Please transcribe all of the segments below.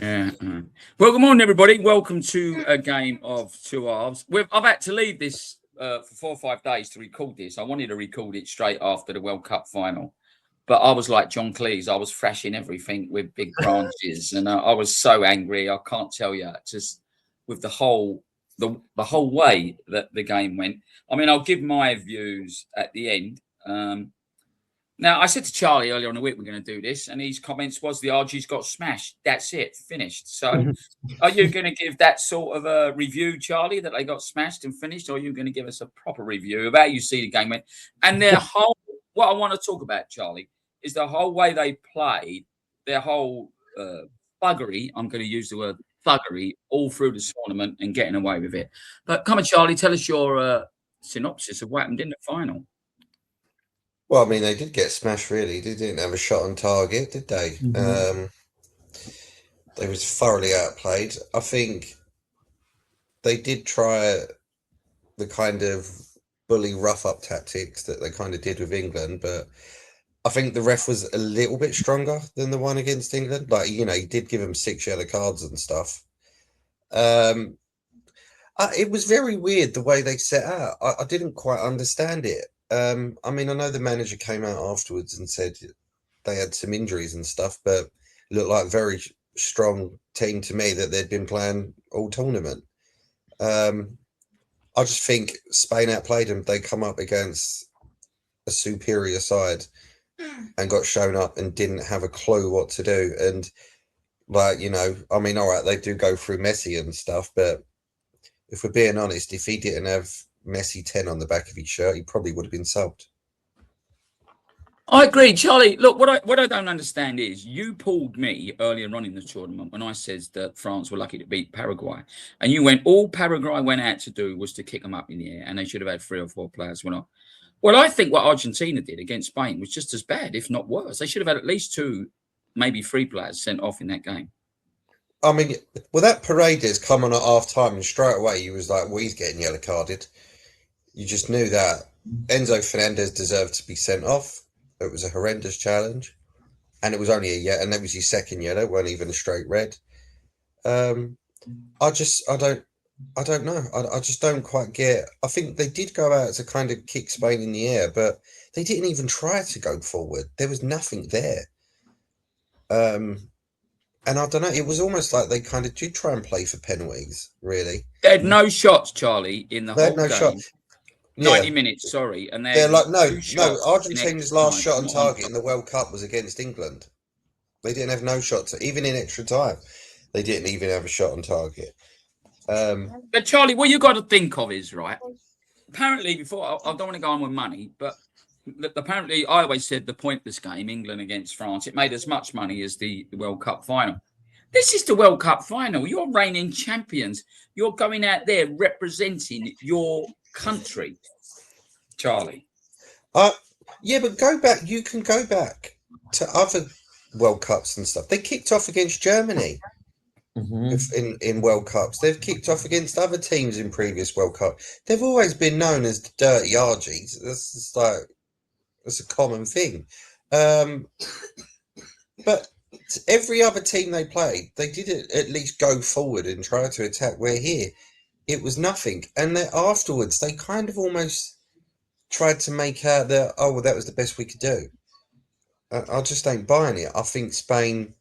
Yeah. Well, good morning, everybody. Welcome to a game of two halves. I've had to leave this for 4 or 5 days to record this. I wanted to record it straight after the World Cup final, but I was like John Cleese. I was thrashing everything with big branches, and I was so angry. I can't tell you. Just with the whole way that the game went. I mean, I'll give my views at the end. Now, I said to Charlie earlier on the week we're going to do this, and his comments was the RG's got smashed. That's it, finished. So, are you going to give that sort of a review, Charlie, that they got smashed and finished, or are you going to give us a proper review of how you see the game went? And their whole, what I want to talk about, Charlie, is the whole way they played, their whole thuggery. I'm going to use the word thuggery all through the tournament and getting away with it. But come on, Charlie, tell us your synopsis of what happened in the final. Well, I mean, they did get smashed, really. They didn't have a shot on target, did they? They was thoroughly outplayed. I think they did try the kind of bully rough-up tactics that they kind of did with England, but I think the ref was a little bit stronger than the one against England. Like, you know, he did give them 6 yellow cards and stuff. It was very weird the way they set out. I didn't quite understand it. I mean, I know the manager came out afterwards and said they had some injuries and stuff, but it looked like a very strong team to me that they'd been playing all tournament. I just think Spain outplayed them. They come up against a superior side and got shown up and didn't have a clue what to do. And, like, you know, I mean, all right, they do go through Messi and stuff, but if we're being honest, if he didn't have Messi 10 on the back of his shirt, he probably would have been sold. I agree, Charlie. Look, what I don't understand is you pulled me earlier on in the tournament when I said that France were lucky to beat Paraguay, and you went all Paraguay went out to do was to kick them up in the air, and they should have had 3 or 4 players went off. Well, I think what Argentina did against Spain was just as bad, if not worse. They should have had at least 2, maybe 3 players sent off in that game. I mean, well, that Paredes come on at half time, and straight away you was like, well, he's getting yellow carded. You just knew that Enzo Fernandez deserved to be sent off. It was a horrendous challenge, and it was only and that was his second yellow. It weren't even a straight red. I don't know. I just don't quite get. I think they did go out to kind of kick Spain in the air, but they didn't even try to go forward. There was nothing there. And I don't know. It was almost like they kind of did try and play for penalties. Really, they had no shots, Charlie, in the whole game. Shot. 90 minutes, sorry. And they're like, no. Argentina's last shot on target in the World Cup was against England. They didn't have no shots, even in extra time. They didn't even have a shot on target. But Charlie, what you got to think of is, right, apparently before, I don't want to go on with money, but apparently I always said the pointless game, England against France, it made as much money as the World Cup final. This is the World Cup final. You're reigning champions. You're going out there representing your country, Charlie. Yeah, but go back. You can go back to other World Cups and stuff. They kicked off against Germany in World Cups. They've kicked off against other teams in previous World Cup. They've always been known as the dirty Argies. That's just like, that's a common thing. But every other team they played, they did at least go forward and try to attack. Where here, it was nothing. And then afterwards, they kind of almost tried to make out that, oh, well, that was the best we could do. I just ain't buying it. I think Spain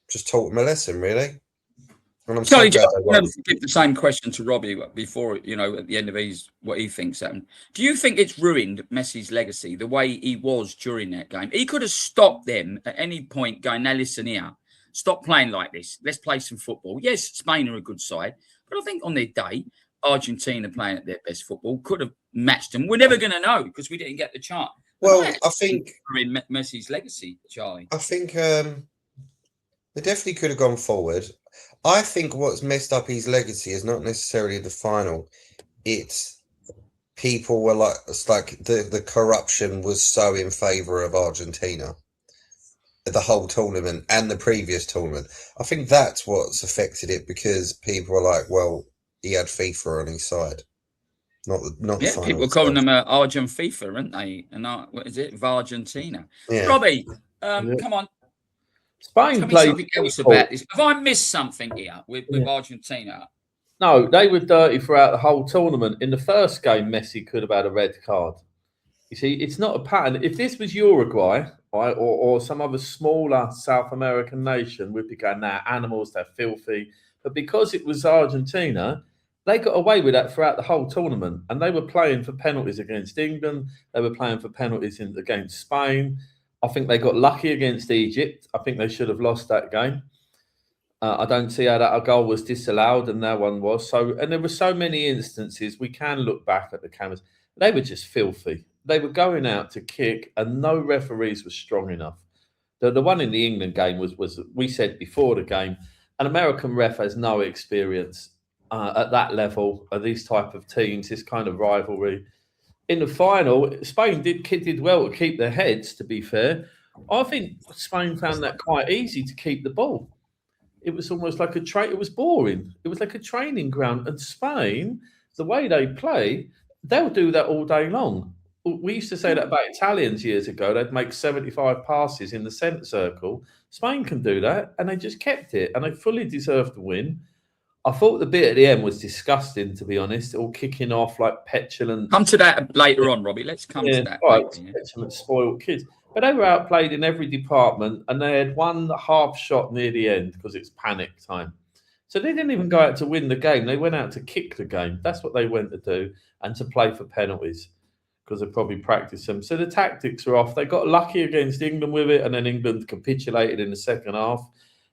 just taught them a lesson, really. And I'm Charlie, I want to give the same question to Robbie before, you know, at the end of what he thinks happened. Do you think it's ruined Messi's legacy, the way he was during that game? He could have stopped them at any point going, now listen here, stop playing like this. Let's play some football. Yes, Spain are a good side, but I think on their day, Argentina playing at their best football could have matched them. We're never going to know because we didn't get the chance. Well, I think in Messi's legacy, Charlie. I think they definitely could have gone forward. I think what's messed up his legacy is not necessarily the final. It's people were like, it's like the corruption was so in favour of Argentina, the whole tournament and the previous tournament. I think that's what's affected it, because people are like, well, he had FIFA on his side. Not yeah, the people are calling them Argent FIFA, aren't they? And what is it, Vargentina? Yeah. Robbie, come on. Spain Tell me played something else difficult. about this. Have I missed something here with Argentina? No, they were dirty throughout the whole tournament. In the first game, Messi could have had a red card. You see, it's not a pattern. If this was Uruguay, right, or some other smaller South American nation, we'd be going, nah, animals, they're filthy. But because it was Argentina, they got away with that throughout the whole tournament. And they were playing for penalties against England. They were playing for penalties against Spain. I think they got lucky against Egypt. I think they should have lost that game. I don't see how that a goal was disallowed and no one was. So, and there were so many instances. We can look back at the cameras. They were just filthy. They were going out to kick, and no referees were strong enough. The one in the England game was we said before the game, an American ref has no experience at that level of these type of teams, this kind of rivalry. In the final, Spain did well to keep their heads. To be fair, I think Spain found that quite easy to keep the ball. It was almost like it was boring. It was like a training ground. And Spain, the way they play, they'll do that all day long. We used to say that about Italians years ago. They'd make 75 passes in the centre circle. Spain can do that, and they just kept it, and they fully deserved to win. I thought the bit at the end was disgusting, to be honest, all kicking off like petulant. Come to that later on, Robbie. Let's come to that. Right, later, petulant, spoiled kids. But they were outplayed in every department, and they had one half shot near the end because it's panic time. So they didn't even go out to win the game. They went out to kick the game. That's what they went to do, and to play for penalties because they probably practiced them. So the tactics were off. They got lucky against England with it, and then England capitulated in the second half.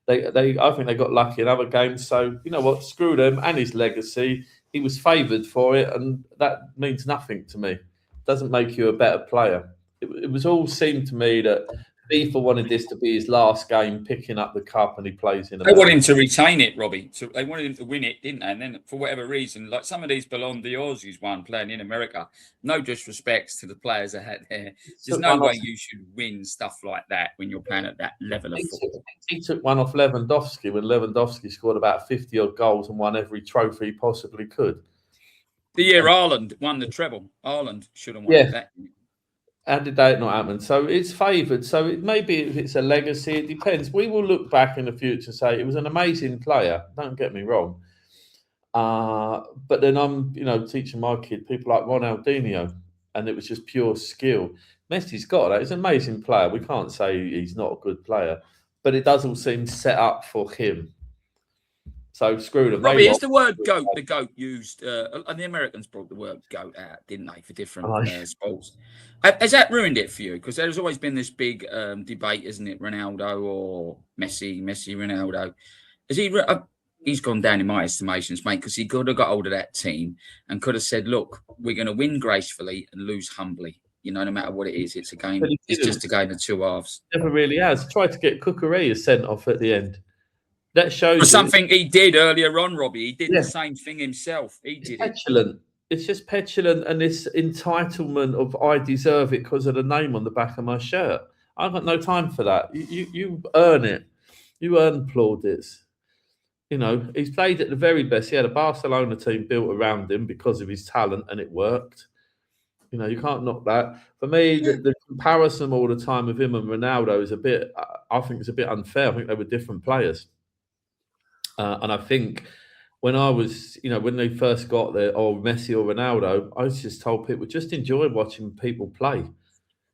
I think they got lucky in other games. So you know what? Screw them and his legacy. He was favoured for it, and that means nothing to me. Doesn't make you a better player. It was all seemed to me that FIFA wanted this to be his last game, picking up the cup, and he plays in. They wanted him to retain it, Robbie. So they wanted him to win it, didn't they? And then, for whatever reason, like some of these Ballon d'Ors he's won playing in America, no disrespects to the players that had there. There's no way you should win stuff like that when you're playing at that level of football. He took one off Lewandowski when Lewandowski scored about 50 odd goals and won every trophy he possibly could. The year Ireland won the treble, Ireland should have won that. How did that not happen? So it's favoured. So maybe if it's a legacy, it depends. We will look back in the future and say it was an amazing player. Don't get me wrong. But then I'm, teaching my kid people like Ronaldinho, and it was just pure skill. Messi's got that. He's an amazing player. We can't say he's not a good player, but it does all seem set up for him. So screw them. Robbie, is the word goat the goat used? And the Americans brought the word goat out, didn't they, for different sports? Has that ruined it for you? Because there's always been this big debate, isn't it? Ronaldo or Messi, Ronaldo. Has he? He's gone down in my estimations, mate, because he could have got hold of that team and could have said, "Look, we're going to win gracefully and lose humbly." No matter what it is, it's a game. It's just a game of two halves. Never really has. Tried to get THUGGEry sent off at the end. That shows something he did earlier on, Robbie. He did the same thing himself. It's petulant. It's just petulant, and this entitlement of I deserve it because of the name on the back of my shirt. I've got no time for that. You earn it. You earn plaudits. He's played at the very best. He had a Barcelona team built around him because of his talent, and it worked. You can't knock that. For me, the comparison all the time of him and Ronaldo is I think it's a bit unfair. I think they were different players. And I think when I was, when they first got there, or Messi or Ronaldo, I just told people, just enjoy watching people play.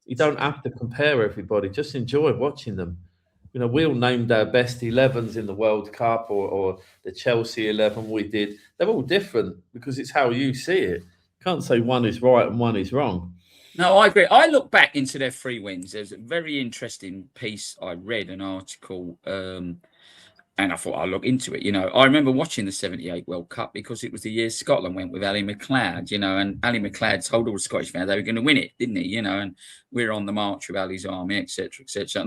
You don't have to compare everybody. Just enjoy watching them. We all named our best 11s in the World Cup or the Chelsea 11 we did. They're all different because it's how you see it. You can't say one is right and one is wrong. No, I agree. I look back into their 3 wins. There's a very interesting piece. I read an article and I thought I'll look into it. I remember watching the 78 World Cup because it was the year Scotland went with Ali McLeod, and Ali McLeod told all the Scottish fans they were going to win it, didn't he? And we're on the march with Ali's army, etc., etc.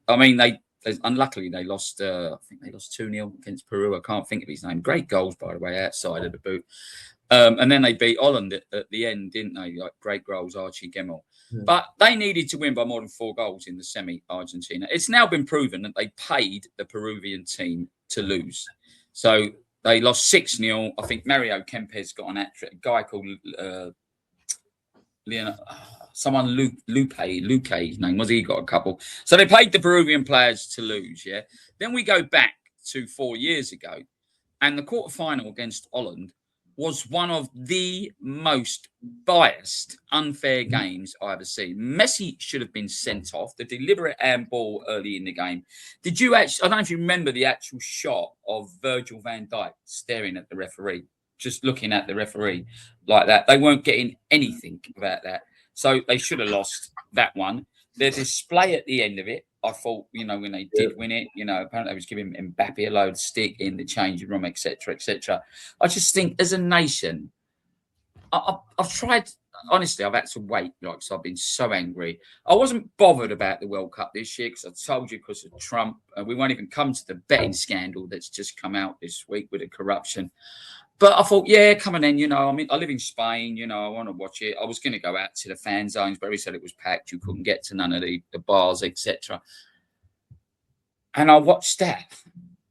And unluckily, they lost, I think they lost 2-0 against Peru. I can't think of his name. Great goals, by the way, outside of the boot. And then they beat Holland at the end, didn't they? Like great goals, Archie Gemmell. Yeah. But they needed to win by more than 4 goals in the semi, Argentina. It's now been proven that they paid the Peruvian team to lose. So they lost 6-0. I think Mario Kempes got an hat trick. A guy called someone Luque, his name was. He got a couple. So they paid the Peruvian players to lose. Yeah. Then we go back to 4 years ago, and the quarterfinal against Holland was one of the most biased, unfair games I've ever seen. Messi should have been sent off. The deliberate handball early in the game. Did you actually? I don't know if you remember the actual shot of Virgil van Dijk staring at the referee, just looking at the referee like that. They weren't getting anything about that. So they should have lost that one. The display at the end of it, I thought, when they did win it, apparently they was giving Mbappe a load of stick in the changing room, etc., etc. I just think as a nation, I've tried, honestly, I've had to wait, so I've been so angry. I wasn't bothered about the World Cup this year because I told you because of Trump. We won't even come to the betting scandal that's just come out this week with the corruption. But I thought, yeah, come on then, I live in Spain, I want to watch it. I was going to go out to the fan zones, but he said it was packed. You couldn't get to none of the bars, etc. And I watched that.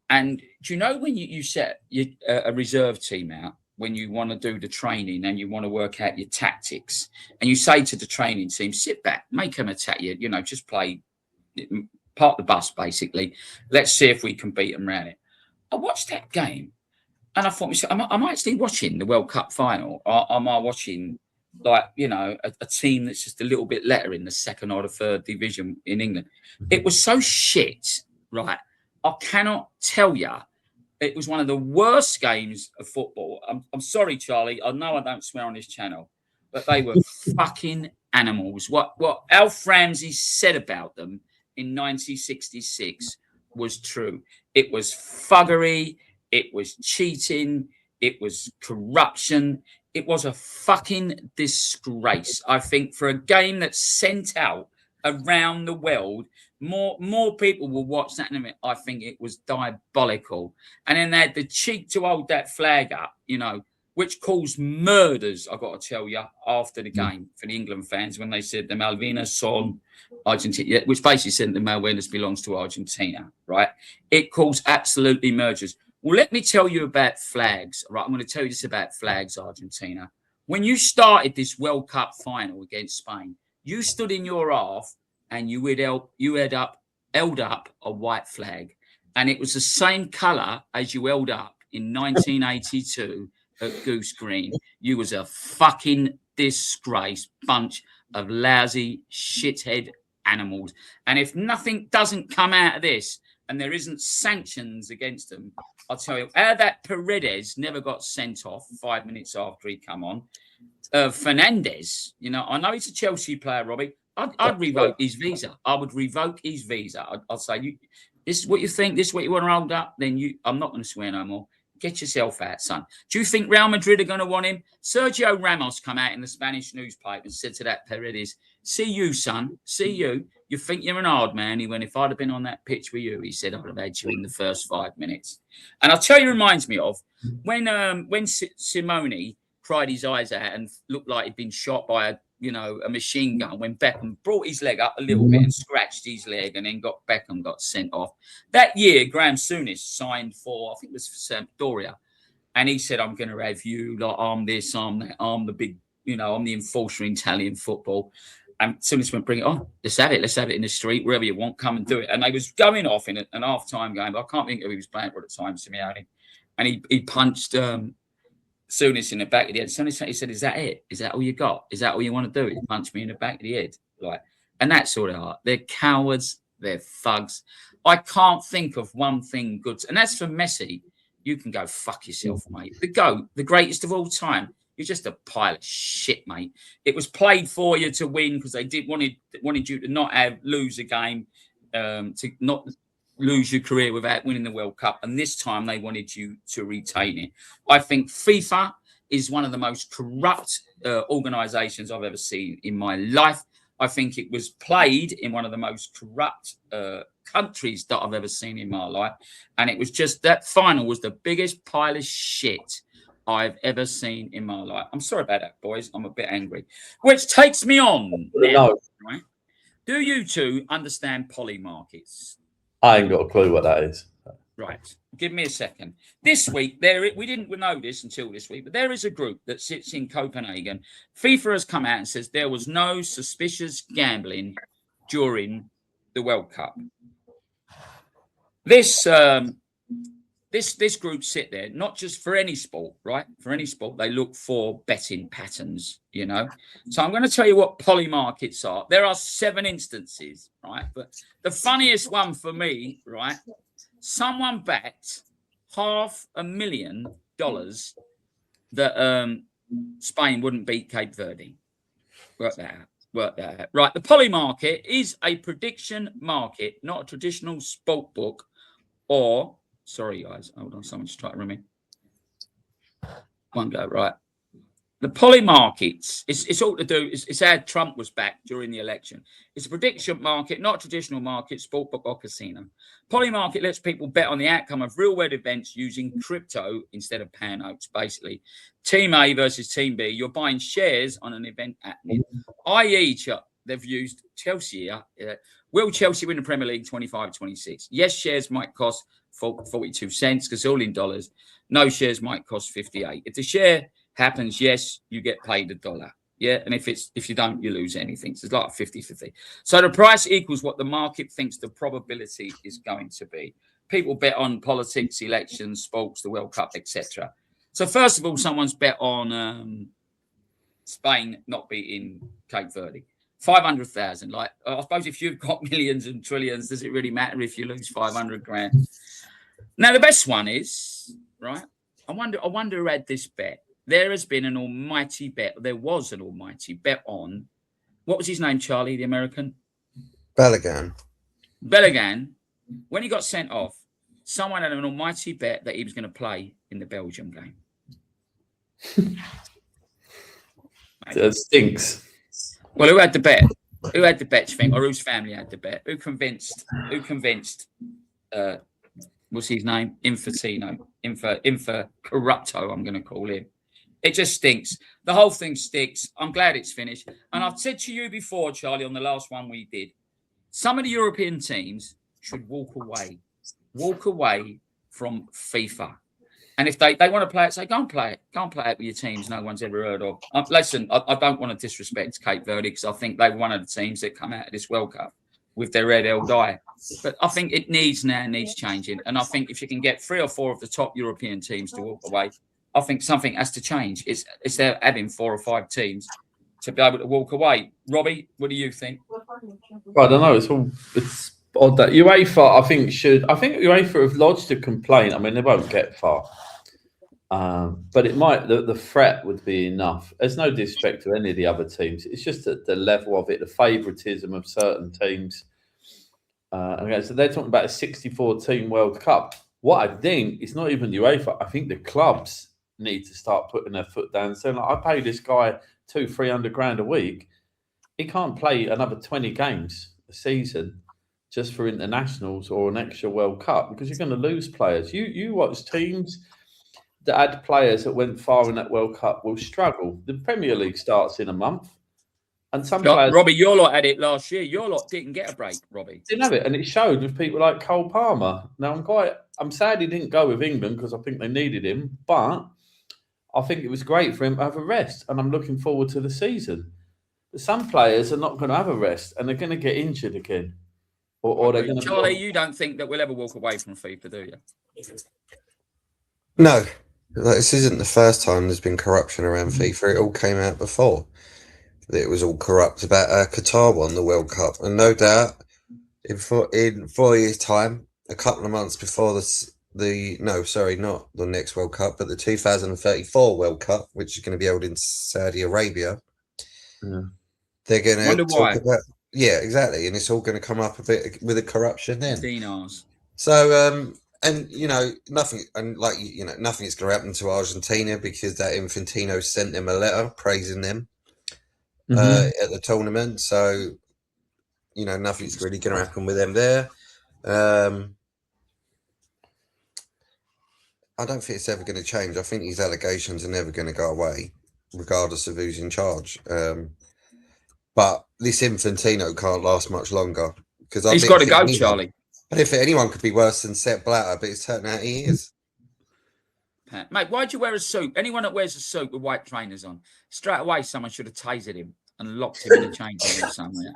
And do you know when you set a reserve team out, when you want to do the training and you want to work out your tactics, and you say to the training team, sit back, make them attack you, just play, park the bus, basically. Let's see if we can beat them around it. I watched that game. And I thought, am I actually watching the World Cup final? Or am I watching, a team that's just a little bit better in the second or the third division in England? It was so shit, right? I cannot tell you. It was one of the worst games of football. I'm sorry, Charlie. I know I don't swear on this channel, but they were fucking animals. What Alf Ramsey said about them in 1966 was true. It was thuggery. It was cheating. It was corruption. It was a fucking disgrace. I think for a game that's sent out around the world, more people will watch that. I think it was diabolical. And then they had the cheek to hold that flag up, which caused murders, I've got to tell you, after the game for the England fans when they said the Malvinas son Argentina, which basically said the Malvinas belongs to Argentina, right? It caused absolutely murders. Well, let me tell you about flags. Right, I'm going to tell you this about flags, Argentina. When you started this World Cup final against Spain, you stood in your half and you held up a white flag, and it was the same colour as you held up in 1982 at Goose Green. You was a fucking disgrace, bunch of lousy shithead animals. And if nothing doesn't come out of this, and there isn't sanctions against them, I'll tell you, how that Paredes never got sent off 5 minutes after he come on. Fernandez, I know he's a Chelsea player, Robbie. I'd revoke his visa. I would revoke his visa. I'd say, this is what you think, this is what you want to hold up, then I'm not going to swear no more. Get yourself out, son. Do you think Real Madrid are going to want him? Sergio Ramos come out in the Spanish newspaper and said to that Paredes, see you, son, see you. You think you're an hard man. He went, if I'd have been on that pitch with you, he said, I'd have had you in the first 5 minutes. And I'll tell you, reminds me of when Simone cried his eyes out and looked like he'd been shot by a machine gun, when Beckham brought his leg up a little bit and scratched his leg, and then Beckham got sent off. That year, Graham Souness signed for, I think it was for Sampdoria, and he said, I'm going to have you, like, I'm this, I'm that, I'm the big, I'm the enforcer in Italian football. And Souness went, bring it on. Let's have it in the street, wherever you want, come and do it. And they was going off in an half-time game, but I can't think who he was playing for at the time, Simeone. And he punched Souness in the back of the head. Souness, he said, is that it? Is that all you got? Is that all you want to do? He punched me in the back of the head. And that's all they are. They're cowards. They're thugs. I can't think of one thing good. And as for Messi, you can go fuck yourself, mate. The GOAT, the greatest of all time. You're just a pile of shit, mate. It was played for you to win because they wanted you to not lose a game, to not lose your career without winning the World Cup. And this time they wanted you to retain it. I think FIFA is one of the most corrupt organisations I've ever seen in my life. I think it was played in one of the most corrupt countries that I've ever seen in my life. And it was just, that final was the biggest pile of shit I've ever seen in my life. I'm sorry about that, boys. I'm a bit angry. Which takes me on now, right? Do you two understand poly markets? I ain't got a clue what that is. Right. Give me a second. This week, we didn't know this until this week, but there is a group that sits in Copenhagen. FIFA has come out and says there was no suspicious gambling during the World Cup. This group sit there, not just for any sport, right? For any sport, they look for betting patterns, you know. So I'm going to tell you what poly markets are. There are 7 instances, right? But the funniest one for me, right? Someone backed $500,000 that Spain wouldn't beat Cape Verde. Work that out. Right. The poly market is a prediction market, not a traditional sport book or, sorry, guys. Hold on. Someone's trying to ring me. One go. Right. The poly markets, it's all to do, it's how Trump was backed during the election. It's a prediction market, not a traditional market, sport book or casino. Poly market lets people bet on the outcome of real world events using crypto instead of pound notes, basically. Team A versus Team B, you're buying shares on an event happening, i.e., they've used Chelsea here. Will Chelsea win the Premier League 25-26? Yes, shares might cost 42 cents because all in dollars. No, shares might cost 58. If the share happens, yes, you get paid $1. Yeah, and if you don't, you lose anything. So it's like 50-50. So the price equals what the market thinks the probability is going to be. People bet on politics, elections, sports, the World Cup, etc. So first of all, someone's bet on Spain not beating Cape Verde. 500,000. Like, I suppose if you've got millions and trillions, does it really matter if you lose 500 grand? Now the best one is, right? I wonder who had this bet. There has been an almighty bet. There was an almighty bet on, what was his name, Charlie, the American? Balogun. When he got sent off, someone had an almighty bet that he was going to play in the Belgium game. That stinks. Well, who had the bet? Who had the bet, do you think? Or whose family had the bet? Who convinced, what's his name? Infantino. Corrupto, I'm going to call him. It just stinks. The whole thing stinks. I'm glad it's finished. And I've said to you before, Charlie, on the last one we did, some of the European teams should walk away from FIFA. And if they want to play it, say, go and play it. Go and play it with your teams no one's ever heard of. Listen, I don't want to disrespect Cape Verde because I think they're one of the teams that come out of this World Cup with their red hell die. But I think it needs changing. And I think if you can get 3 or 4 of the top European teams to walk away, I think something has to change. It's they're having 4 or 5 teams to be able to walk away. Robbie, what do you think? I don't know. It's odd that UEFA, I think UEFA have lodged a complaint. I mean, they won't get far, but it might. The threat would be enough. There's no disrespect to any of the other teams. It's just the level of it, the favouritism of certain teams. Okay, so they're talking about a 64-team World Cup. What I think it's not even UEFA. I think the clubs need to start putting their foot down and saying, like, I pay this guy 200-300 grand a week. He can't play another 20 games a season just for internationals or an extra World Cup because you're going to lose players. You watch teams that had players that went far in that World Cup will struggle. The Premier League starts in a month. And some players, Robbie, your lot had it last year. Your lot didn't get a break, Robbie. Didn't have it, and it showed with people like Cole Palmer. Now I'm sad he didn't go with England because I think they needed him, but I think it was great for him to have a rest, and I'm looking forward to the season. But some players are not going to have a rest, and they're going to get injured again, or they're going to. Charlie, you don't think that we'll ever walk away from FIFA, do you? No, this isn't the first time there's been corruption around FIFA. It all came out before. It was all corrupt about Qatar won the World Cup, and no doubt in 4 years' time, a couple of months before not the next World Cup, but the 2034 World Cup, which is going to be held in Saudi Arabia. Yeah. They're going to talk about, yeah, exactly, and it's all going to come up a bit with the corruption then. Dinars. So, and nothing is going to happen to Argentina because that Infantino sent them a letter praising them. At the tournament, so nothing's really going to happen with them there. I don't think it's ever going to change. I think these allegations are never going to go away, regardless of who's in charge. But this Infantino can't last much longer because he's got to go, Charlie. But if anyone could be worse than Sepp Blatter, but it's turned out he is. Mate, why'd you wear a suit? Anyone that wears a suit with white trainers on, straight away someone should have tasered him and locked him in a changing room somewhere.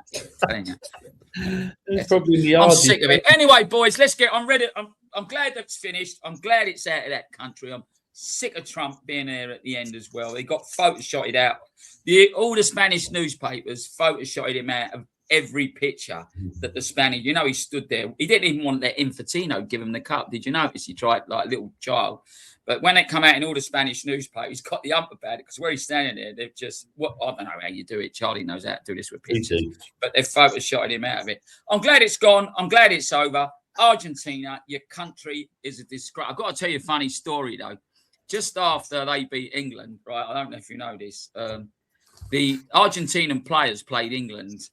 Telling you. It's probably the I'm sick of it. Anyway, boys, let's get. I'm ready. I'm glad that's finished. I'm glad it's out of that country. I'm sick of Trump being there at the end as well. They got photoshoted out. All the Spanish newspapers photoshoted him out of every picture that the Spanish. You know, he stood there. He didn't even want to let Infantino give him the cup. Did you notice? He tried like a little child. But when it come out in all the Spanish newspapers, he's got the ump about it because where he's standing there, they've just, I don't know how you do it. Charlie knows how to do this with pictures, but they've photoshoted him out of it. I'm glad it's gone. I'm glad it's over. Argentina, your country is a disgrace. I've got to tell you a funny story, though. Just after they beat England, right? I don't know if you know this. The Argentinian players played England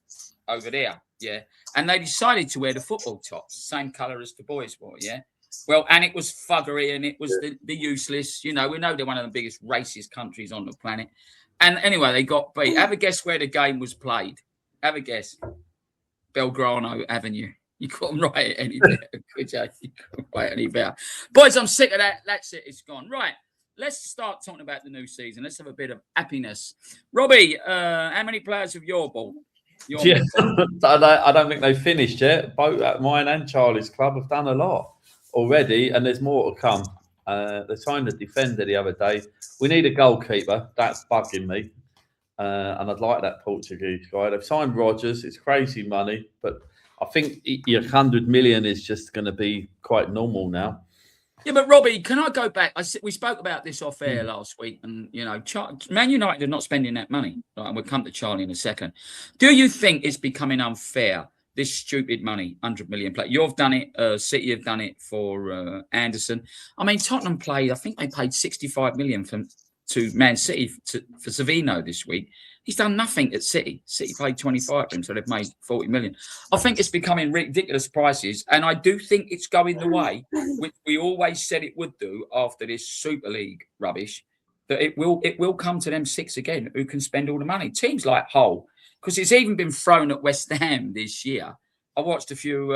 over there, yeah? And they decided to wear the football tops, same colour as the boys wore, yeah? Well, and it was thuggery and it was the useless. You know, we know they're one of the biggest racist countries on the planet. And anyway, they got beat. Have a guess where the game was played. Have a guess. Belgrano Avenue. You couldn't write it any better, could you? You couldn't write it any better. Boys, I'm sick of that. That's it. It's gone. Right. Let's start talking about the new season. Let's have a bit of happiness. Robbie, how many players have you bought? I don't think they've finished yet. Both at mine and Charlie's club have done a lot already, and there's more to come. They signed a defender the other day. We need a goalkeeper. That's bugging me. And I'd like that Portuguese guy. They've signed Rodgers. It's crazy money, but I think your 100 million is just going to be quite normal now. Yeah, but Robbie, can I go back? We spoke about this off air last week, and you know, Man United are not spending that money. Right, and we'll come to Charlie in a second. Do you think it's becoming unfair? This stupid money, 100 million play. You've done it. City have done it for Anderson. I mean, Tottenham played. I think they paid 65 million to Man City for Savino this week. He's done nothing at City. City paid 25 for him, so they've made 40 million. I think it's becoming ridiculous prices, and I do think it's going the way which we always said it would do after this Super League rubbish. That it will come to them six again who can spend all the money. Teams like Hull, because it's even been thrown at West Ham this year. I watched a few,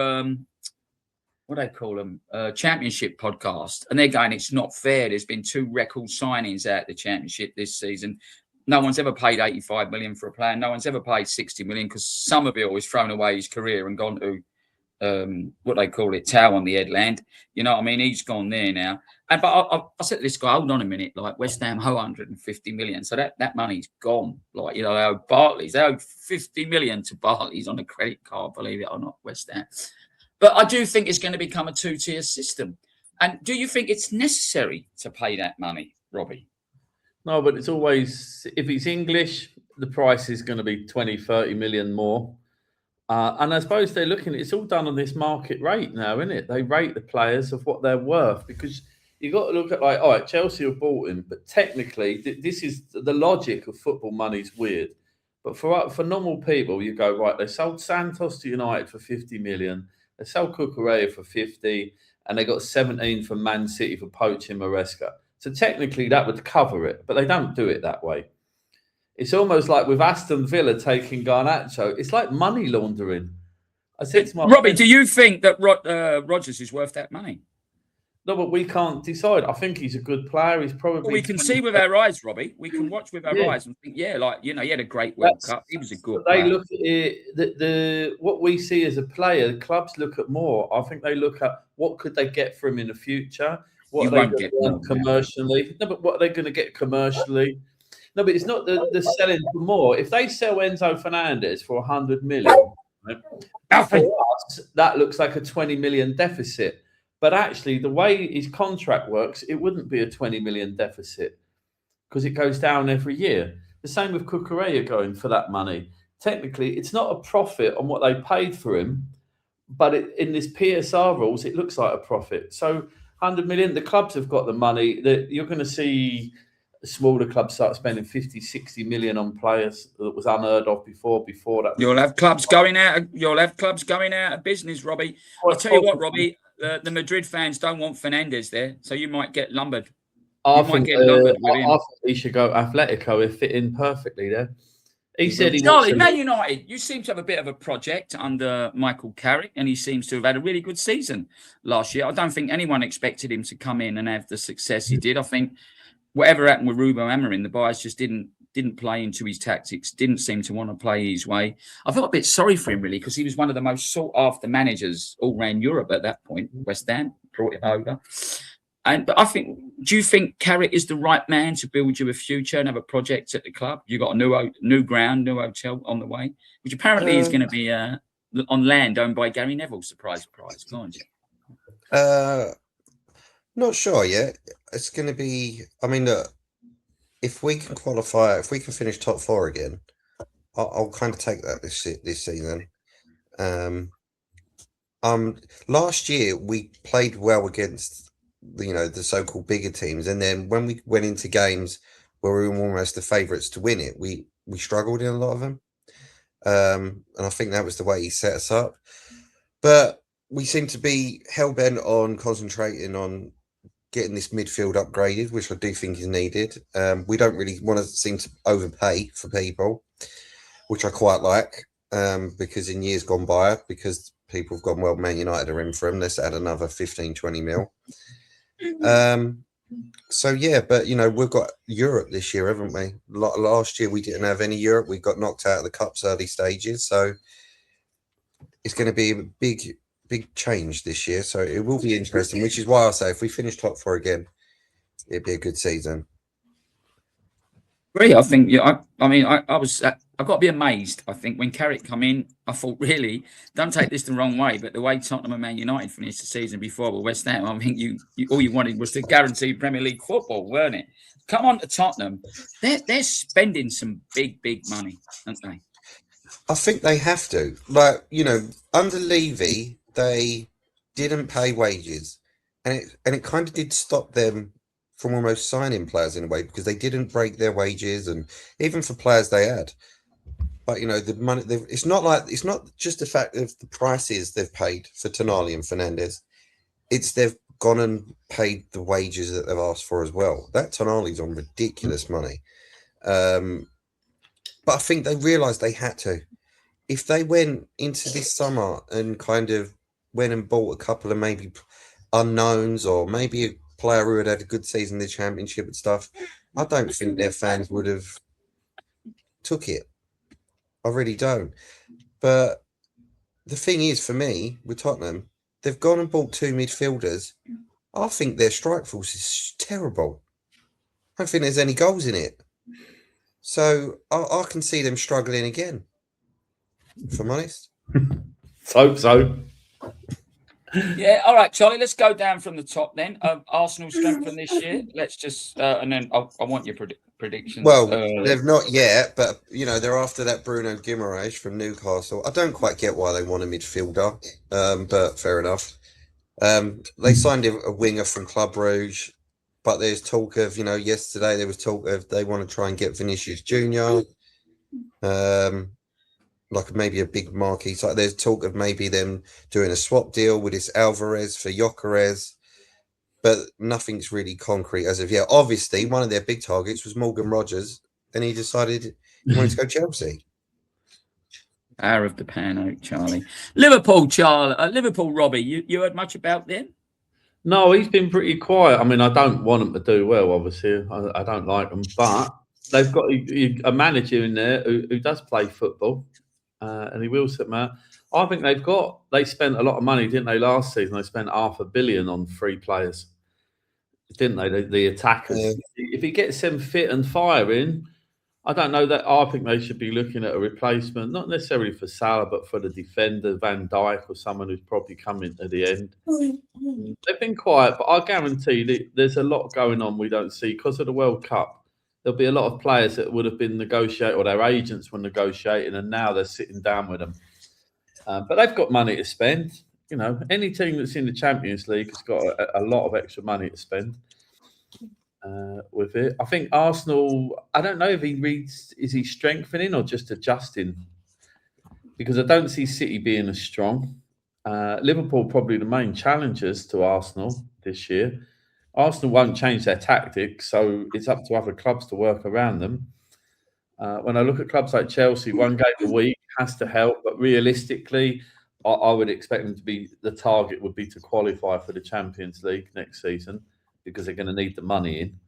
what do they call them, championship podcasts, and they're going, it's not fair. There's been 2 record signings out the championship this season. No one's ever paid 85 million for a player. No one's ever paid 60 million because Somerville has thrown away his career and gone to, what they call it, Tower on the Headland. You know what I mean? He's gone there now. And but I said to this guy, hold on a minute, like West Ham owe 150 million. So that money's gone. Like, you know, they owe Barclays. They owe 50 million to Barclays on a credit card, believe it or not, West Ham. But I do think it's going to become a 2-tier system. And do you think it's necessary to pay that money, Robbie? No, but it's always, if it's English, the price is going to be 20, 30 million more. And I suppose they're looking, it's all done on this market rate now, isn't it? They rate the players of what they're worth, because you've got to look at, like, all right, Chelsea have bought him, but technically, this is the logic of football money is weird. But for normal people, you go, right, they sold Santos to United for 50 million, they sold Cucurella for 50, and they got 17 from Man City for poaching Maresca. So technically that would cover it, but they don't do it that way. It's almost like with Aston Villa taking Garnacho, it's like money laundering. I said to my Robbie, friend, do you think that Rodgers is worth that money? No, but we can't decide. I think he's a good player. He's probably. Well, we can see with our eyes, Robbie. We can watch with our eyes and think, yeah, like, you know, he had a great World Cup. He was a good player. They look at it, what we see as a player, the clubs look at more. I think they look at what could they get from him in the future. What are they going to get commercially? No, but what are they going to get commercially? No, but it's not the selling for more. If they sell Enzo Fernandez for 100 million, right, for us, that looks like a 20 million deficit. But actually, the way his contract works, it wouldn't be a 20 million deficit because it goes down every year. The same with Cucurella going for that money. Technically, it's not a profit on what they paid for him, but in this PSR rules, it looks like a profit. So 100 million, the clubs have got the money. You're going to see smaller clubs start spending 50, 60 million on players that was unheard of before that. You'll have clubs going out. You'll have clubs going out of business, Robbie. I'll tell you what, Robbie. The Madrid fans don't want Fernandez there, so you might get lumbered. I think he should go Atletico. He'll fit in perfectly there. He said he Charlie, wants Man United, you seem to have a bit of a project under Michael Carrick, and he seems to have had a really good season last year. I don't think anyone expected him to come in and have the success he did. I think whatever happened with Ruben Amorim, the boys just didn't play into his tactics, didn't seem to want to play his way. I felt a bit sorry for him, really, because he was one of the most sought-after managers all around Europe at that point. West Ham brought him over. But I think, do you think Carrick is the right man to build you a future and have a project at the club? You got a new ground, new hotel on the way, which apparently is going to be on land owned by Gary Neville. Surprise, surprise. Go on, Jim. Not sure yet. It's going to be. I mean, look, if we can qualify, if we can finish top 4 again, I'll kind of take that this season. Last year we played well against the so-called bigger teams, and then when we went into games where we were almost the favourites to win it, we struggled in a lot of them, and I think that was the way he set us up. But we seem to be hell-bent on concentrating on getting this midfield upgraded, which I do think is needed. We don't really want to seem to overpay for people, which I quite like, because in years gone by, because people have gone, well, Man United are in for him, let's add another 15-20 mil. So yeah, but we've got Europe this year, haven't we? Last year we didn't have any Europe. We got knocked out of the Cups early stages, so it's going to be a big change this year. So it will be interesting, which is why I say if we finish top 4 again, it'd be a good season. Really, I think, I've got to be amazed. I think when Carrick come in, I thought, really, don't take this the wrong way, but the way Tottenham and Man United finished the season before with West Ham, I think you all you wanted was to guarantee Premier League football, weren't it? Come on to Tottenham, they're spending some big money, aren't they? I think they have to. Under Levy, they didn't pay wages, and it kind of did stop them from almost signing players in a way, because they didn't break their wages, and even for players they had. But the money, it's not just the fact of the prices they've paid for Tonali and Fernandes. It's they've gone and paid the wages that they've asked for as well. That Tonali's on ridiculous money. But I think they realised they had to. If they went into this summer and kind of went and bought a couple of maybe unknowns, or maybe a player who had a good season in the Championship and stuff, I don't think their fans would have took it. I really don't. But the thing is, for me, with Tottenham, they've gone and bought 2 midfielders. I think their strike force is terrible. I don't think there's any goals in it. So I can see them struggling again, if I'm honest. Hope so. Yeah, all right, Charlie, let's go down from the top then. Arsenal strengthen this year. Let's just, and then I want your predictions. Well, they've not yet, but, they're after that Bruno Guimaraes from Newcastle. I don't quite get why they want a midfielder, but fair enough. They signed a winger from Club Rouge, but there's talk of, yesterday there was talk of they want to try and get Vinicius Jr., like maybe a big marquee. So there's talk of maybe them doing a swap deal with this Alvarez for Gyökeres, but nothing's really concrete as of yet. Obviously, one of their big targets was Morgan Rogers, and he decided he wanted to go Chelsea. Hour of the pan, Charlie. Liverpool, Robbie, you heard much about them? No, he's been pretty quiet. I mean, I don't want him to do well, obviously. I don't like him, but they've got a manager in there who does play football. And he will sit man. I think they spent a lot of money, didn't they, last season? They spent $500 million on 3 players, didn't they? The attackers. Yeah. If he gets them fit and firing, I don't know that. I think they should be looking at a replacement, not necessarily for Salah, but for the defender, Van Dijk, or someone who's probably coming at the end. They've been quiet, but I guarantee that there's a lot going on we don't see because of the World Cup. There'll be a lot of players that would have been negotiating, or their agents were negotiating, and now they're sitting down with them. But they've got money to spend. Any team that's in the Champions League has got a lot of extra money to spend with it. I think Arsenal, I don't know if is he strengthening or just adjusting? Because I don't see City being as strong. Liverpool probably the main challengers to Arsenal this year. Arsenal won't change their tactics, so it's up to other clubs to work around them. When I look at clubs like Chelsea, 1 game a week has to help, but realistically, I would expect them to be, the target would be to qualify for the Champions League next season, because they're going to need the money in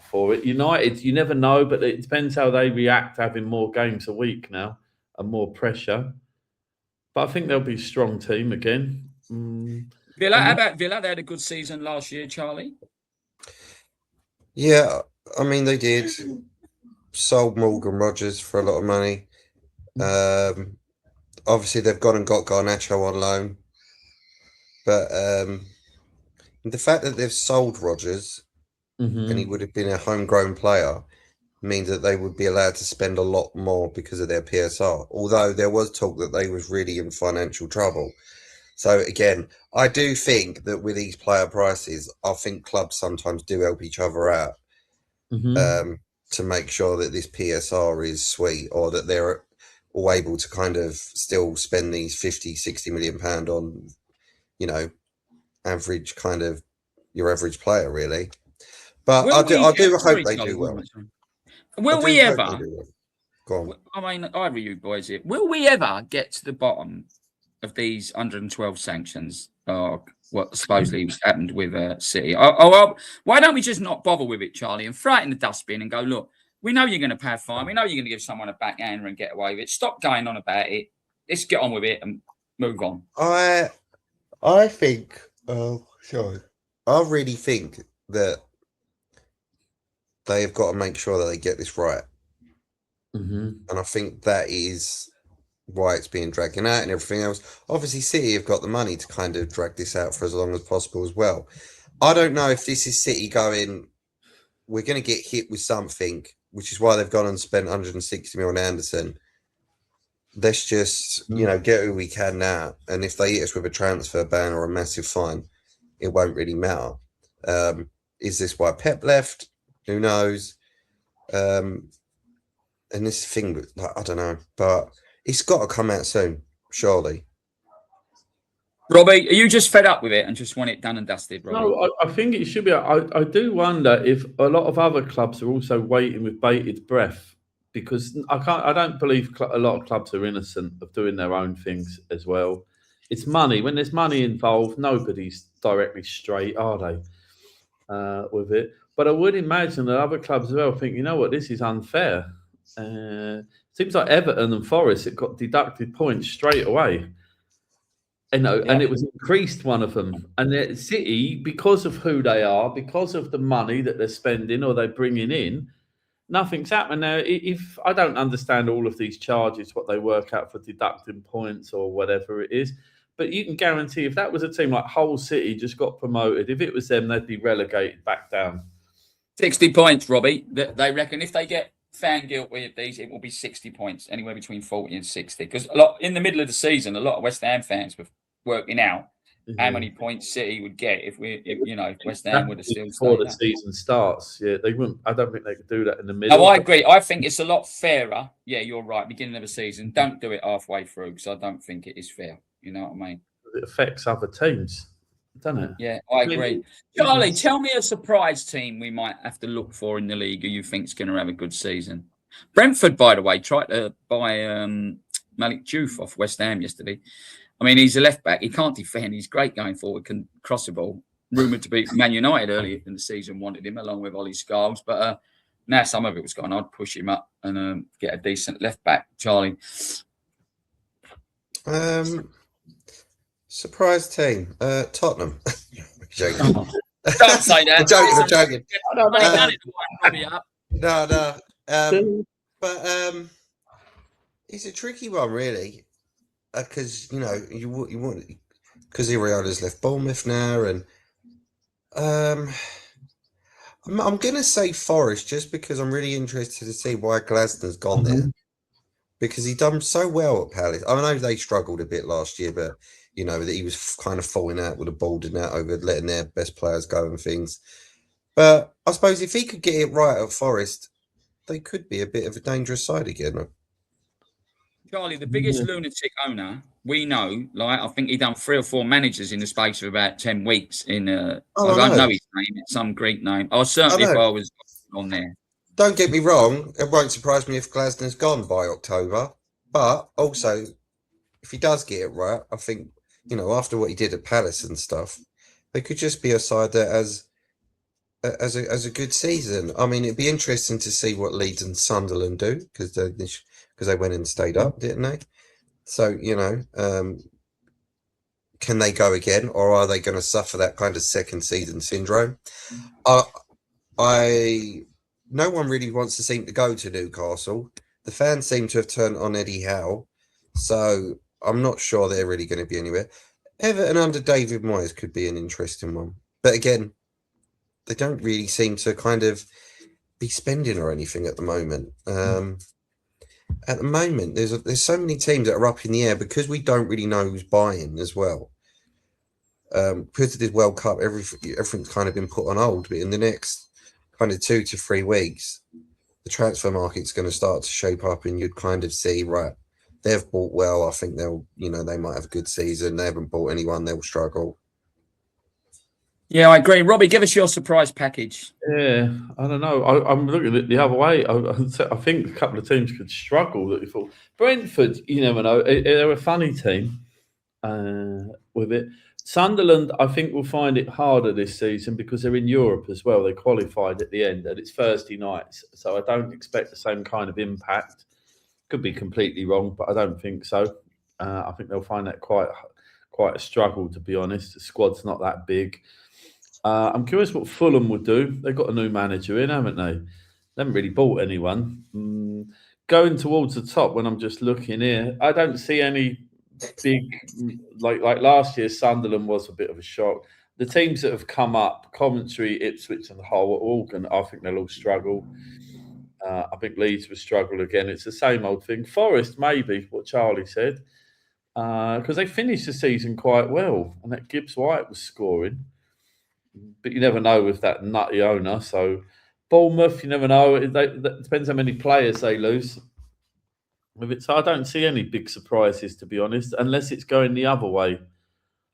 for it. United, you never know, but it depends how they react having more games a week now and more pressure. But I think they'll be a strong team again. Villa, how about Villa? They had a good season last year, Charlie. Yeah, I mean, they did. Sold Morgan Rogers for a lot of money. Obviously, they've gone and got Garnacho on loan. But the fact that they've sold Rogers and he would have been a homegrown player means that they would be allowed to spend a lot more because of their PSR. Although there was talk that they was really in financial trouble. So again, I do think that with these player prices, I think clubs sometimes do help each other out to make sure that this PSR is sweet, or that they're all able to kind of still spend these 50, 60 million pound on, you know, average kind of your average player, really. But I do hope they do well. Will we ever? Go on. I mean, either you boys here. Will we ever get to the bottom of these 112 sanctions, or what supposedly happened with City? Why don't we just not bother with it, Charlie, and throw it in the dustbin and go, look, we know you're going to pay a fine. We know you're going to give someone a backhander and get away with it. Stop going on about it. Let's get on with it and move on. I think, I really think that they've got to make sure that they get this right. And I think that is why it's being dragged out and everything else. Obviously, City have got the money to kind of drag this out for as long as possible as well. I don't know if this is City going, we're going to get hit with something, which is why they've gone and spent 160 million on Anderson. Let's just, get who we can now. And if they hit us with a transfer ban or a massive fine, it won't really matter. Is this why Pep left? Who knows? And this thing, I don't know, but it's got to come out soon, surely. Robbie, are you just fed up with it and just want it done and dusted, Robbie? No, I think it should be. I do wonder if a lot of other clubs are also waiting with bated breath, because I don't believe a lot of clubs are innocent of doing their own things as well. It's money. When there's money involved, nobody's directly straight, are they, with it? But I would imagine that other clubs as well think, you know what, this is unfair. Seems like Everton and Forest, it got deducted points straight away. And it was increased, one of them. And City, because of who they are, because of the money that they're spending or they're bringing in, nothing's happening. Now, if I don't understand all of these charges, what they work out for deducting points or whatever it is, but you can guarantee if that was a team like Hull City just got promoted, if it was them, they'd be relegated back down. 60 points, Robbie. They reckon if they get found guilty of these, it will be 60 points, anywhere between 40 and 60. Because in the middle of the season, a lot of West Ham fans were working out how many points City would get if West Ham would have still before the season starts. Yeah, they wouldn't. I don't think they could do that in the middle. No, I agree. I think it's a lot fairer. Yeah, you're right. Beginning of the season, don't do it halfway through, because I don't think it is fair. You know what I mean? It affects other teams, doesn't it? Yeah, I agree. Charlie, tell me a surprise team we might have to look for in the league who you think is going to have a good season. Brentford, by the way, tried to buy Malik Diouf off West Ham yesterday. I mean, he's a left back. He can't defend. He's great going forward. Can cross the ball. Rumoured to be Man United earlier in the season wanted him along with Ollie Scholes, but now some of it was gone. I'd push him up and get a decent left back. Charlie. Surprise team, Tottenham. Joking. Oh, don't say that. I'm joking. But it's a tricky one, really, because you want, because Iriola's left Bournemouth now, and I'm gonna say Forest just because I'm really interested to see why Glasner's gone there, because he done so well at Palace. I know they struggled a bit last year, but that he was kind of falling out with a balding out over letting their best players go and things. But I suppose if he could get it right at Forest, they could be a bit of a dangerous side again. Charlie, the biggest lunatic owner we know, I think he done 3 or 4 managers in the space of about 10 weeks. I don't know his name. It's some Greek name. Certainly if I was on there. don't get me wrong, it won't surprise me if Glasner's gone by October. But also, if he does get it right, I think, after what he did at Palace and stuff, they could just be a side that as a good season. I mean, it'd be interesting to see what Leeds and Sunderland do because they went and stayed up, didn't they? So can they go again, or are they going to suffer that kind of second season syndrome? No one really wants to seem to go to Newcastle. The fans seem to have turned on Eddie Howe, so I'm not sure they're really going to be anywhere. Everton under David Moyes could be an interesting one, but again, they don't really seem to kind of be spending or anything at the moment. At the moment, there's so many teams that are up in the air because we don't really know who's buying as well. Because of this World Cup, everything's kind of been put on hold. But in the next kind of 2 to 3 weeks, the transfer market's going to start to shape up, and you'd kind of see, right, they've bought well. I think they might have a good season. They haven't bought anyone, they'll struggle. Yeah, I agree. Robbie, give us your surprise package. Yeah, I don't know. I'm looking at it the other way. I think a couple of teams could struggle. That you thought Brentford, you never know. They're a funny team with it. Sunderland, I think, will find it harder this season because they're in Europe as well. They qualified at the end, and it's Thursday nights, so I don't expect the same kind of impact. Could be completely wrong, but I don't think so. I think they'll find that quite a struggle, to be honest. The squad's not that big. I'm curious what Fulham would do. They've got a new manager in, haven't they? They haven't really bought anyone. Going towards the top, when I'm just looking here, I don't see any big, like last year, Sunderland was a bit of a shock. The teams that have come up, Coventry, Ipswich and Hull, Organ, I think they'll all struggle. I think Leeds will struggle again. It's the same old thing. Forest, maybe, what Charlie said, because they finished the season quite well, and that Gibbs White was scoring. But you never know with that nutty owner. So Bournemouth, you never know. It depends how many players they lose. So I don't see any big surprises, to be honest, unless it's going the other way.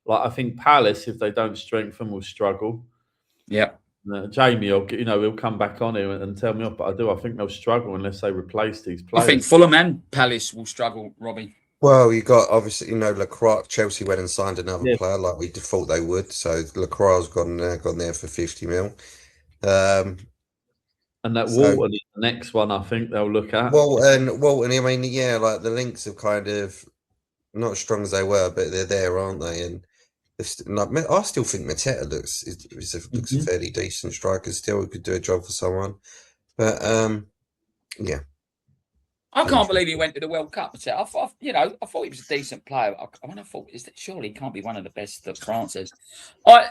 Like I think Palace, if they don't strengthen, will struggle. Yeah. Jamie, he'll come back on here and tell me off, but I think they'll struggle unless they replace these players. I think Fulham and Palace will struggle, Robbie. Well, you got obviously, Lacroix. Chelsea went and signed another player like we thought they would. So Lacroix's gone there for 50 mil. And that Walton is the next one. I think they'll look at. Walton. I mean, yeah, like the links are kind of not as strong as they were, but they're there, aren't they? And I still think Mateta looks a fairly decent striker. Still, could do a job for someone. But yeah. I can't believe he went to the World Cup. I thought he was a decent player. I thought, surely he can't be one of the best that France has. I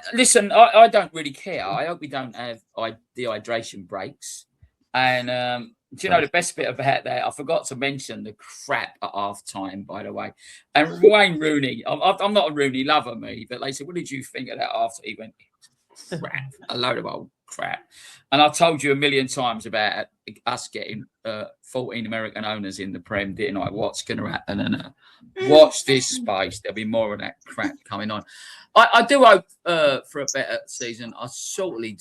don't really care. I hope we don't have dehydration breaks. And do you know the best bit about that? I forgot to mention the crap at half time, by the way. And Wayne Rooney, I'm not a Rooney lover, me, but they said, what did you think of that after he went? Crap, a load of old crap. And I told you a million times about us getting 14 American owners in the Prem, didn't I? What's going to happen? And watch this space. There'll be more of that crap coming on. I do hope for a better season. I certainly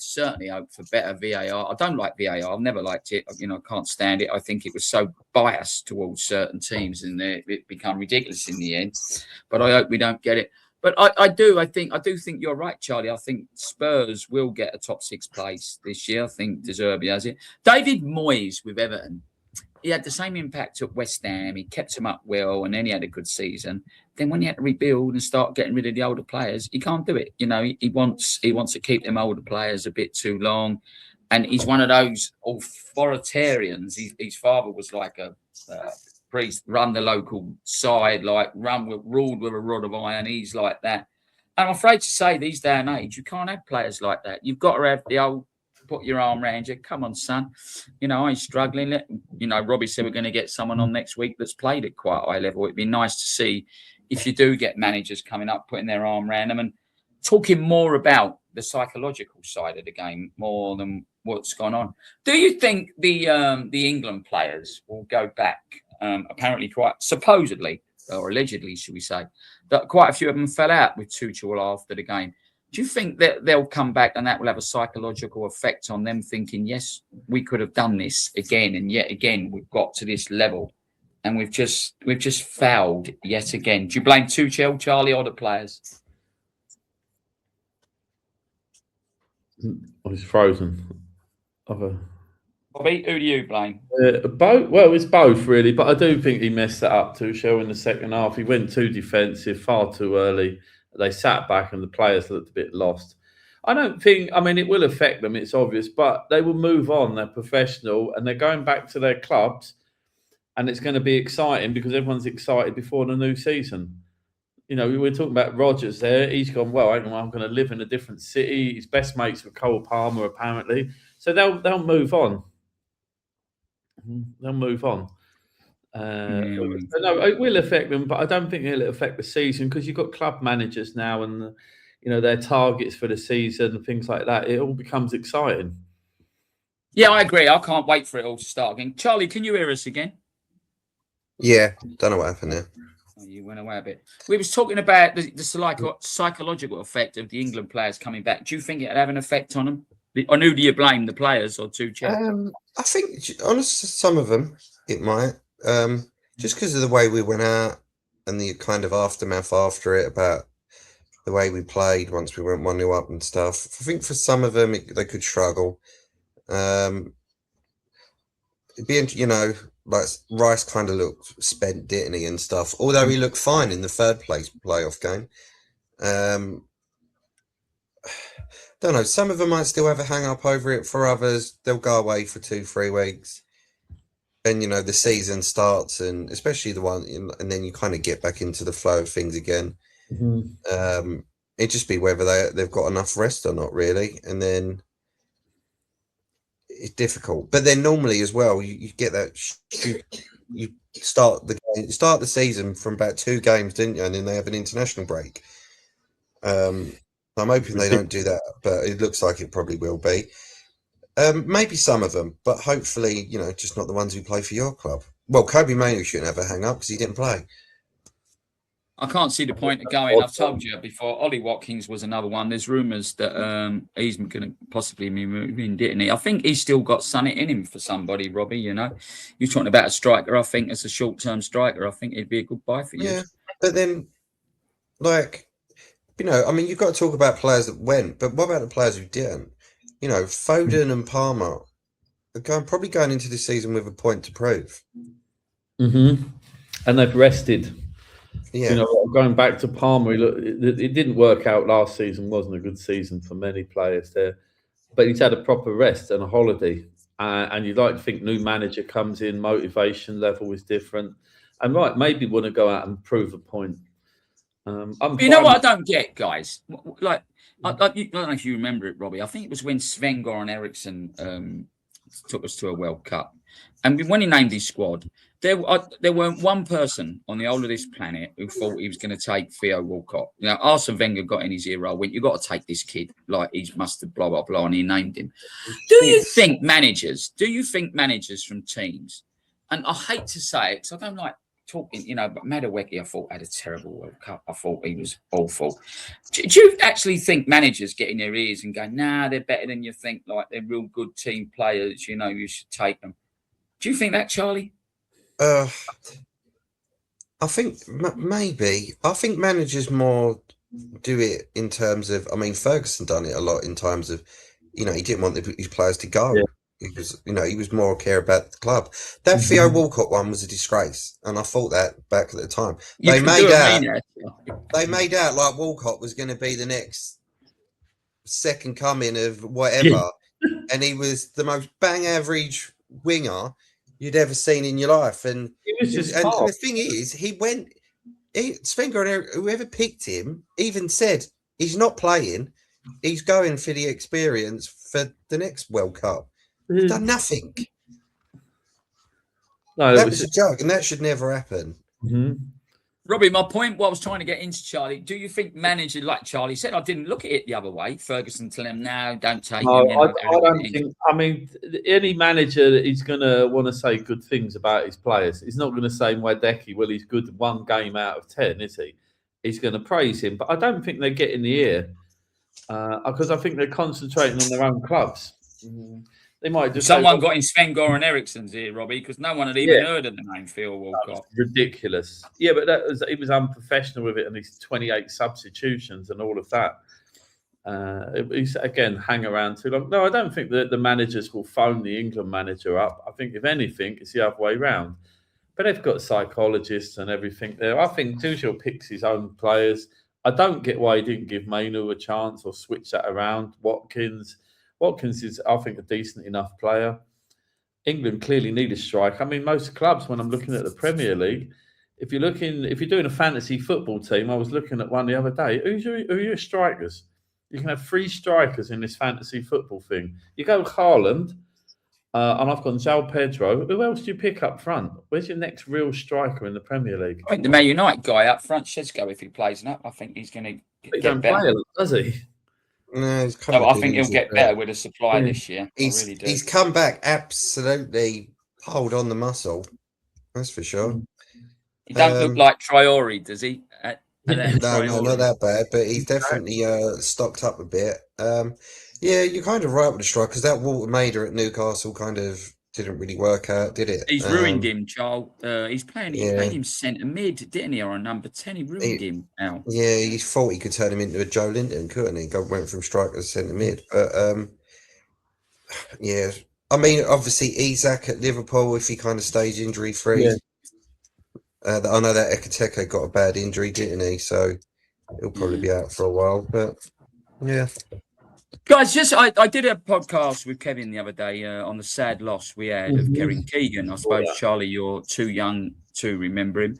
hope for better VAR. I don't like VAR. I've never liked it. I can't stand it. I think it was so biased towards certain teams, and it become ridiculous in the end. But I hope we don't get it. But I do think you're right, Charlie. I think Spurs will get a top 6 place this year. I think De Zerbi has it. David Moyes with Everton, he had the same impact at West Ham. He kept them up well, and then he had a good season. Then when he had to rebuild and start getting rid of the older players, he can't do it. He wants to keep them older players a bit too long, and he's one of those authoritarians. His father was like a priest, run the local side, ruled with a rod of iron. He's like that. And I'm afraid to say, these day and age, you can't have players like that. You've got to have the old, put your arm around you. Come on, son. I'm struggling. Robbie said we're going to get someone on next week that's played at quite a high level. It'd be nice to see if you do get managers coming up, putting their arm around them and talking more about the psychological side of the game more than what's gone on. Do you think the England players will go back? Apparently quite supposedly or allegedly, should we say, that quite a few of them fell out with Tuchel after the game. Do you think that they'll come back and that will have a psychological effect on them, thinking, yes, we could have done this again and yet again we've got to this level, and we've just failed yet again? Do you blame Tuchel, Charlie, or the players? He's frozen. Bobby, who do you blame? Both. Well, it's both really, but I do think he messed that up Tuchel in the second half. He went too defensive far too early. They sat back and the players looked a bit lost. I don't think, I mean, it will affect them, it's obvious, but they will move on. They're professional and they're going back to their clubs, and it's going to be exciting because everyone's excited before the new season. You know, we were talking about Rodgers there. He's gone, well, I'm going to live in a different city. His best mates with Cole Palmer, apparently. So they'll move on. They'll move on. No, it will affect them, but I don't think it'll affect the season because you've got club managers now, and their targets for the season and things like that. It all becomes exciting. Yeah, I agree. I can't wait for it all to start again. Charlie, can you hear us again? Yeah, don't know what happened there. Oh, you went away a bit. We was talking about the psychological effect of the England players coming back. Do you think it'd have an effect on them? On who do you blame, the players or Tuchel? I think, honestly, some of them it might. Just because of the way we went out and the kind of aftermath after it, about the way we played once we went 1-0 up and stuff. I think for some of them they could struggle. It'd be, like Rice kind of looked spent, didn't he, and stuff. Although he looked fine in the third place playoff game. Don't know. Some of them might still have a hang up over it. For others, they'll go away for 2-3 weeks. And the season starts, and especially the one, and then you kind of get back into the flow of things again. Mm-hmm. It'd just be whether they've got enough rest or not, really. And then it's difficult. But then normally as well, you get that. You start the season from about 2 games, didn't you? And then they have an international break. I'm hoping they don't do that, but it looks like it probably will be. Maybe some of them, but hopefully, just not the ones who play for your club. Well, Kobe Mainoo shouldn't have a hang up because he didn't play. I can't see the point of going. I've told you before, Ollie Watkins was another one. There's rumours that he's going to possibly be moving, didn't he? I think he's still got something in him for somebody, Robbie, You're talking about a striker. I think as a short-term striker, I think it'd be a good buy for you. Yeah, but then, you've got to talk about players that went, but what about the players who didn't? Foden and Palmer are probably going into this season with a point to prove. Mm-hmm. And they've rested. Yeah. Going back to Palmer, it didn't work out last season. Wasn't a good season for many players there, but he's had a proper rest and a holiday. And you'd like to think new manager comes in, motivation level is different, and maybe want to go out and prove a point. What I don't get, guys? I don't know if you remember it, Robbie. I think it was when Sven-Göran Eriksson took us to a World Cup, and when he named his squad, there weren't one person on the whole of this planet who thought he was going to take Theo Walcott. Arsene Wenger got in his ear. I went, "You got to take this kid. He must have blah blah blah," and he named him. Do you think managers from teams? And I hate to say it because I don't like talking, but Madueke, I thought, had a terrible World Cup. I thought he was awful. Do you actually think managers get in their ears and go, nah, they're better than you think, like they're real good team players, you should take them? Do you think that, Charlie? I think maybe. I think managers more do it in terms of, Ferguson done it a lot in terms of, he didn't want his players to go. Yeah. He was more care about the club. That Theo Walcott one was a disgrace, and I thought that back at the time. They made out like Walcott was going to be the next second coming of whatever, and he was the most bang average winger you'd ever seen in your life. And the thing is, Sven-Göran, whoever picked him, even said he's not playing. He's going for the experience for the next World Cup. He's done nothing. No, that was a joke, and that should never happen. Mm-hmm. Robbie, my point, what I was trying to get into, Charlie, do you think managers, like Charlie said, I didn't look at it the other way, Ferguson telling him, no, don't take him. I don't think, any manager that is going to want to say good things about his players, he's not going to say Madueke, well, he's good 1 game out of 10, is he? He's going to praise him, but I don't think they get in the ear. because I think they're concentrating on their own clubs. They might just Someone got in Sven-Goran Eriksson's here, Robbie, because no one had even Yeah. heard of the name Theo Walcott. Ridiculous. Yeah, but it was unprofessional with it, and these 28 substitutions and all of that. He's again hang around too long. No, I don't think that the managers will phone the England manager up. I think if anything, it's the other way round. But they've got psychologists and everything there. I think Tuchel picks his own players. I don't get why he didn't give Mainu a chance or switch that around. Watkins is, I think, a decent enough player. England clearly need a striker. I mean, most clubs, when I'm looking at the Premier League, if you're doing a fantasy football team, I was looking at one the other day. Who are your strikers? You can have 3 strikers in this fantasy football thing. You go Haaland, and I've gone João Pedro. Who else do you pick up front? Where's your next real striker in the Premier League? I think the Man United guy up front, Šeško, if he plays enough, I think he's going to get better. Play a lot, does he? No, he's I think he'll get better with the supply this year. I really do. He's come back absolutely piled on the muscle. That's for sure. He don't look like Traore, does he? No, not that bad, but he's definitely stocked up a bit. Yeah, you're kind of right with the strike, because that Walter Maida at Newcastle kind of didn't really work out, did it? He's ruined him, Charles. He's playing. He played him centre mid, didn't he, or a number 10? He ruined him out. Yeah, he thought he could turn him into a Joe Linton, couldn't he? Went from striker to centre mid, but yeah. I mean, obviously Isak at Liverpool, if he kind of stays injury free. Yeah. I know that Ekiteke got a bad injury, didn't he? So he'll probably be out for a while. But yeah. Guys, I did a podcast with Kevin the other day on the sad loss we had of Kevin Keegan. I suppose, Charlie, you're too young to remember him.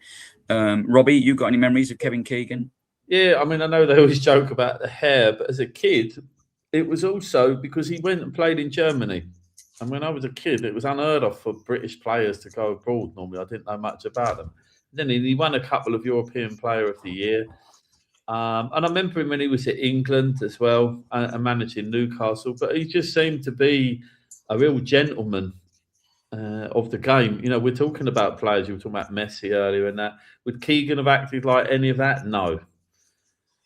Robbie, you got any memories of Kevin Keegan? Yeah, I mean, I know they always joke about the hair, but as a kid, it was also because he went and played in Germany. And when I was a kid, it was unheard of for British players to go abroad normally. I didn't know much about them. Then he won a couple of European Player of the Year. And I remember him when he was at England as well and managing Newcastle. But he just seemed to be a real gentleman of the game. You know, we're talking about players. You were talking about Messi earlier and that. Would Keegan have acted like any of that? No.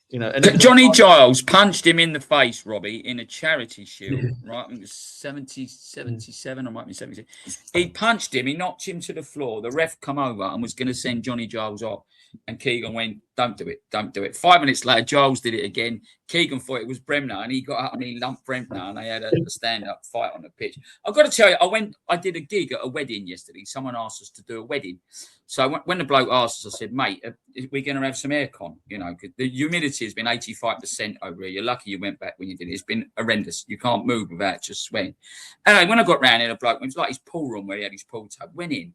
You know, and Johnny Giles punched him in the face, Robbie, in a charity shield, right? I think it was 77, or might be 76. He punched him, he knocked him to the floor. The ref come over and was going to send Johnny Giles off. And Keegan went, don't do it. 5 minutes later, Giles did it again. Keegan thought it was Bremner, and he got up and he lumped Bremner, and they had a stand-up fight on the pitch. I've got to tell you, I did a gig at a wedding yesterday. Someone asked us to do a wedding. So when the bloke asked us, I said, mate, we're going to have some aircon, you know, because the humidity has been 85% over here. You're lucky you went back when you did it. It's been horrendous. You can't move without just sweating. Anyway, when I got round here, the bloke, it was like his pool room where he had his pool tub, went in.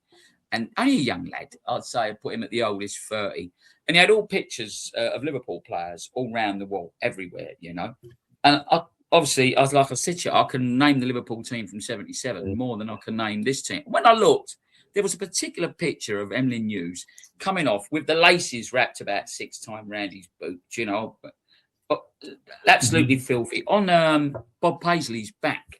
And only a young lad, I'd say, I put him at the oldest 30. And he had all pictures of Liverpool players all round the wall, everywhere, you know. And obviously, I was like, I said to you, I can name the Liverpool team from 77 more than I can name this team. When I looked, there was a particular picture of Emlyn Hughes coming off with the laces wrapped about 6 times round his boot, you know. But absolutely filthy. On Bob Paisley's back.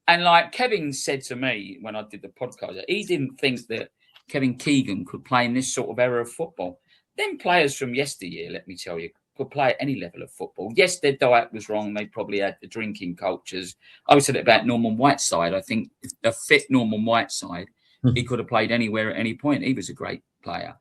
And like Kevin said to me when I did the podcast, he didn't think that Kevin Keegan could play in this sort of era of football. Them players from yesteryear, let me tell you, could play at any level of football. Yes, their diet was wrong. They probably had the drinking cultures. I always said it about Norman Whiteside. I think a fit Norman Whiteside, he could have played anywhere at any point. He was a great player.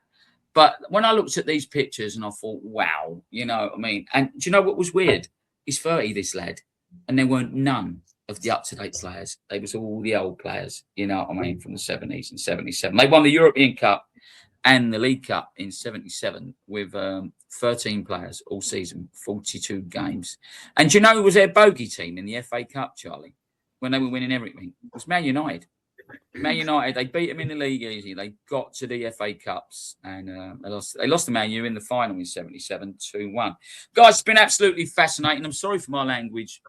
But when I looked at these pictures and I thought, wow, you know what I mean? And do you know what was weird? He's 30, this lad, and there weren't none of the up-to-date players. They was all the old players, you know what I mean, from the 70s and 77. They won the European Cup and the League Cup in 77 with 13 players all season, 42 games. And do you know who was their bogey team in the FA Cup, Charlie, when they were winning everything? It was Man United. Man United, they beat them in the league easy. They got to the FA Cups and they lost to Man U in the final in 77, 2-1. Guys, it's been absolutely fascinating. I'm sorry for my language.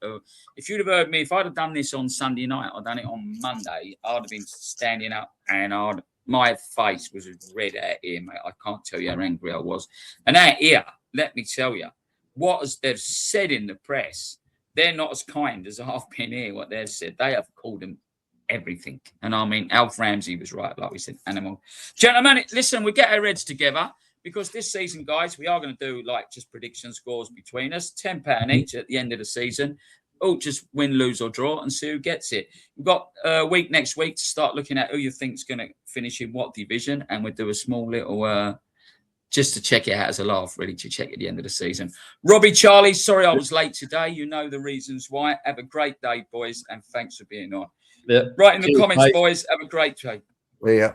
If you'd have heard me, if I'd have done this on Sunday night, I'd done it on Monday, I'd have been standing up and my face was red out here, mate. I can't tell you how angry I was. And out here, let me tell you, what they've said in the press, they're not as kind as I've been here, what they've said. They have called them everything. And I mean, Alf Ramsey was right, like we said, animal. Gentlemen, listen, we get our heads together because this season, guys, we are going to do like just prediction scores between us, £10 each at the end of the season. Oh, just win, lose or draw and see who gets it. We've got a week next week to start looking at who you think's going to finish in what division, and we'll do a small little just to check it out as a laugh, really, to check at the end of the season. Robbie, Charlie, sorry I was late today. You know the reasons why. Have a great day, boys, and thanks for being on. Yeah. Write in the Cheers, comments, mate. boys. Have a great day. Yeah.